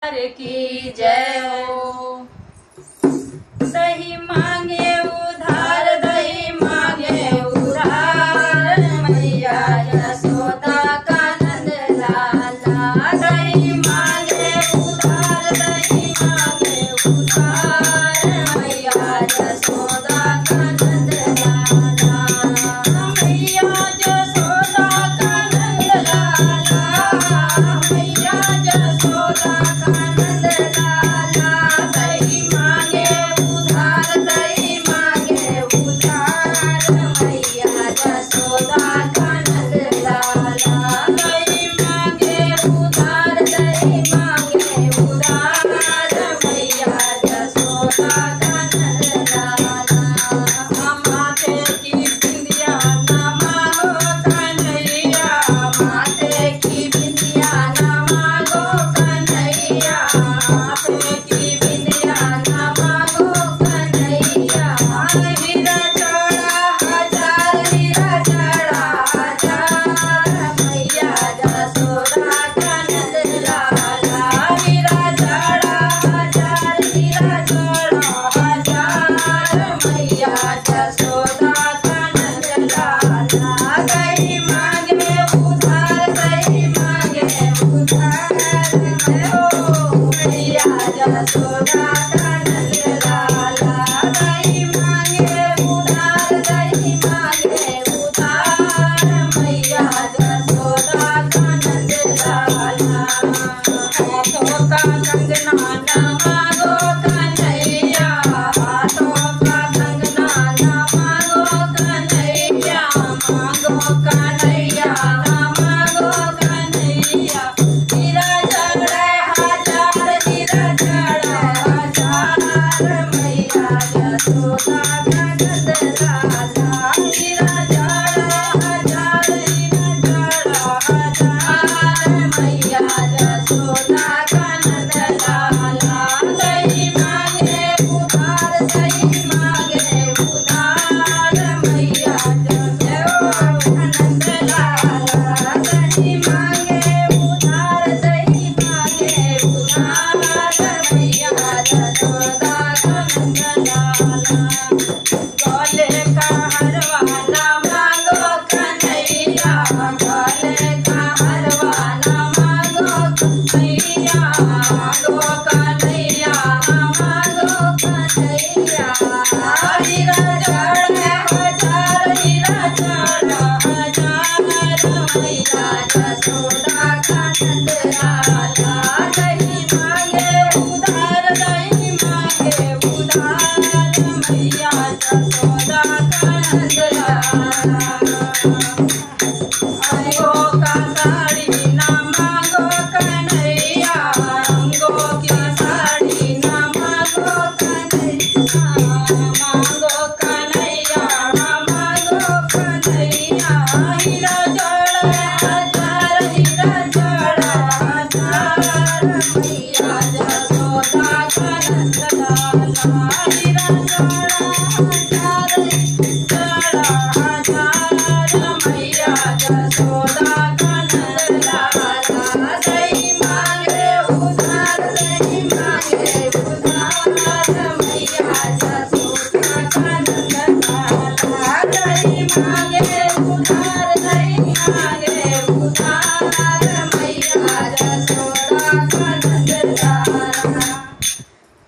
की जय हो। दही मांगे उधार, दही मांगे उधार, मैया यशोदा का नंद लाला। दही मांगे उधार, दही मांगे उधार, मैया यशोदा का नंद लाला। मैया यशोदा का नंद लाला, मैया यशोदा का नंद लाला। दही मांगे उधार, दही मांगे उधार, मैया यशोदा का नंद लाला। दही मांगे उधार, दही मांगे उधार, मैया यशोदा का नंद लाला। माथे की बिंदिया ना मांगो कन्हैया, माथे की बिंदिया ना मांगो कन्हैया, माथे की बिंदिया ना मांगो कन्हैया। हीरा चढ़ा हजार, हीरा चढ़ा हजार, मैया यशोदा का नंद लाला। हीरा चढ़ा हजार, हीरा चढ़ा हजार, मैया यशोदा का नंद लाला। दही मांगे उधार, दही मांगे उधार, मैया यशोदा का नंद लाला। दही मांगे उधार, दही मांगे उधार, मैया यशोदा का नंद लाला। हाथों का कंगना ना मांगो कन्हैया, हाथों का कंगना ना मांगो कन्हैया, मांगो कन्हैया ना मांगो कन्हैया। हीरा चढ़े हजार, हीरा चढ़े हजार, मैया यशोदा का नंद लाला। हीरा चढ़े हजार, हीरा चढ़े हजार, मैया यशोदा का नंद लाला। दही मांगे उधार, दही मांगे उधार, मैया यशोदा का नंद लाला। दही मांगे उधार, दही मांगे उधार, मैया यशोदा का नंद लाला। गले का हरवा ना मांगो कन्हैया, गले का हरवा ना मांगो कन्हैया, मांगो